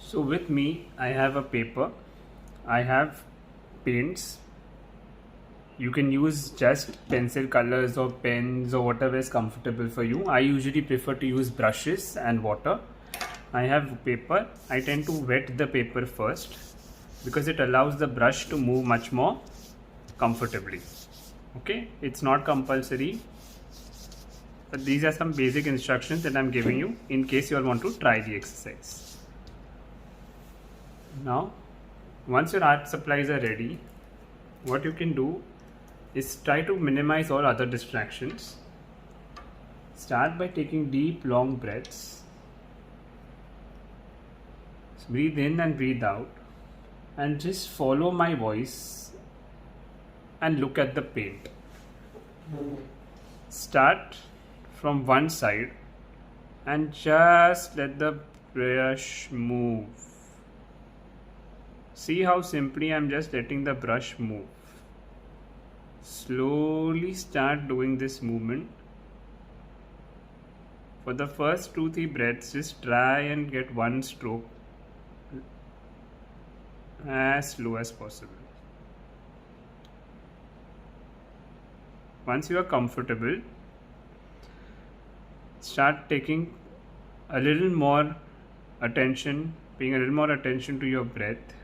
So with me, I have a paper, I have paints. You can use just pencil colors or pens or whatever is comfortable for you. I usually prefer to use brushes and water. I have paper. I tend to wet the paper first because it allows the brush to move much more comfortably. Okay, it's not compulsory, but these are some basic instructions that I'm giving you in case you all want to try the exercise. Now, once your art supplies are ready, what you can do is try to minimize all other distractions. Start by taking deep, long breaths. So breathe in and breathe out, and just follow my voice and look at the paint. Start from one side and just let the brush move. See how simply I'm just letting the brush move. Slowly start doing this movement. For the first 2-3 breaths, just try and get one stroke as slow as possible. Once you are comfortable, start taking a little more attention, paying a little more attention to your breath,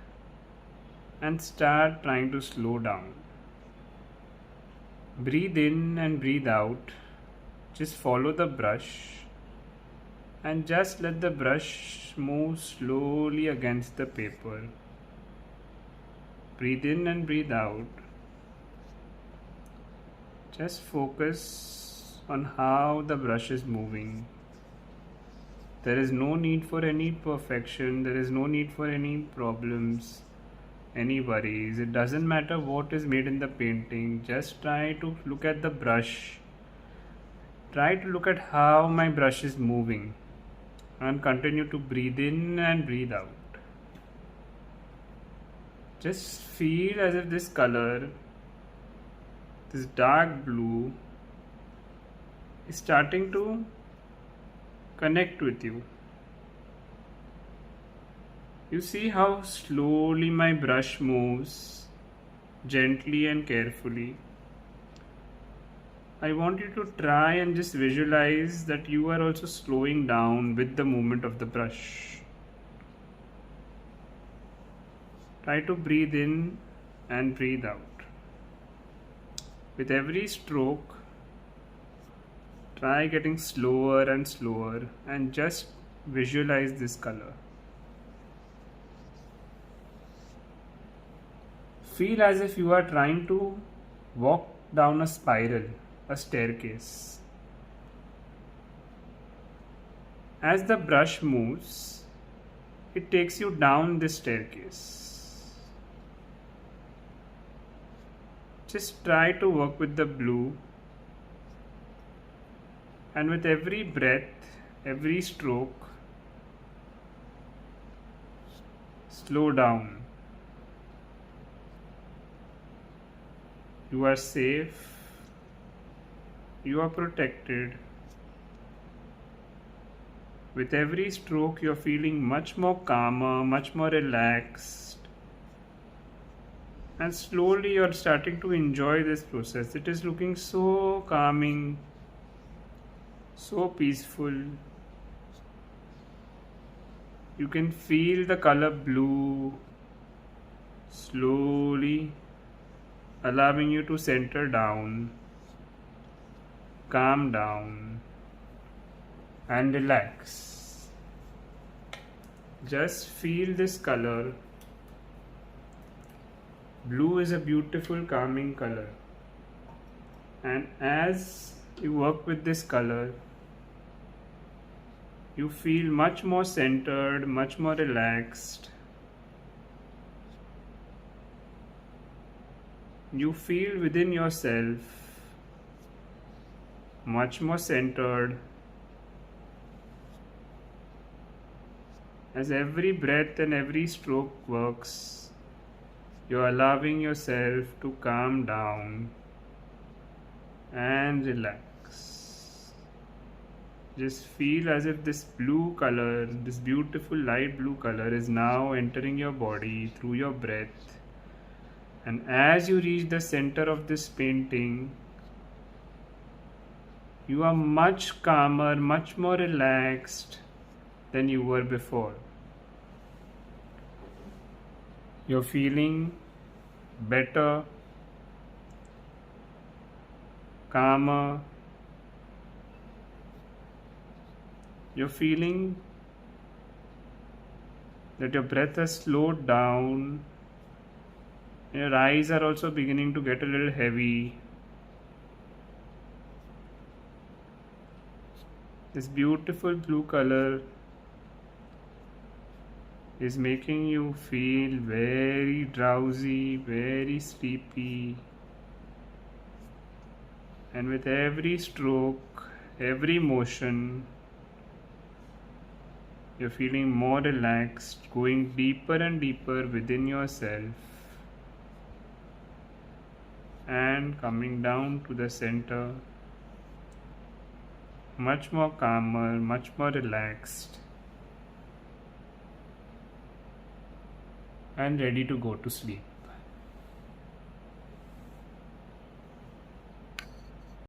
and start trying to slow down. Breathe in and breathe out. Just follow the brush and just let the brush move slowly against the paper. Breathe in and breathe out. Just focus on how the brush is moving. There is no need for any perfection. There is no need for any problems, any worries. It doesn't matter what is made in the painting. Just try to look at the brush. Try to look at how my brush is moving and continue to breathe in and breathe out. Just feel as if this color, this dark blue, is starting to connect with you. You see how slowly my brush moves, gently and carefully. I want you to try and just visualize that you are also slowing down with the movement of the brush. Try to breathe in and breathe out. With every stroke, try getting slower and slower and just visualize this color. Feel as if you are trying to walk down a spiral, a staircase. As the brush moves, it takes you down this staircase. Just try to work with the blue, and with every breath, every stroke, slow down. You are safe, you are protected. With every stroke, you are feeling much more calmer, much more relaxed. And slowly you are starting to enjoy this process. It is looking so calming, so peaceful. You can feel the color blue slowly allowing you to center down, calm down, and relax. Just feel this color. Blue is a beautiful calming color, and as you work with this color, you feel much more centered, much more relaxed. You feel within yourself much more centered. As every breath and every stroke works, you're allowing yourself to calm down and relax. Just feel as if this blue color, this beautiful light blue color, is now entering your body through your breath. And as you reach the center of this painting, you are much calmer, much more relaxed than you were before. You're feeling better, calmer. You're feeling that your breath has slowed down. Your eyes are also beginning to get a little heavy. This beautiful blue color is making you feel very drowsy, very sleepy. And with every stroke, every motion, you're feeling more relaxed, going deeper and deeper within yourself, and coming down to the center, much more calmer, much more relaxed, and ready to go to sleep.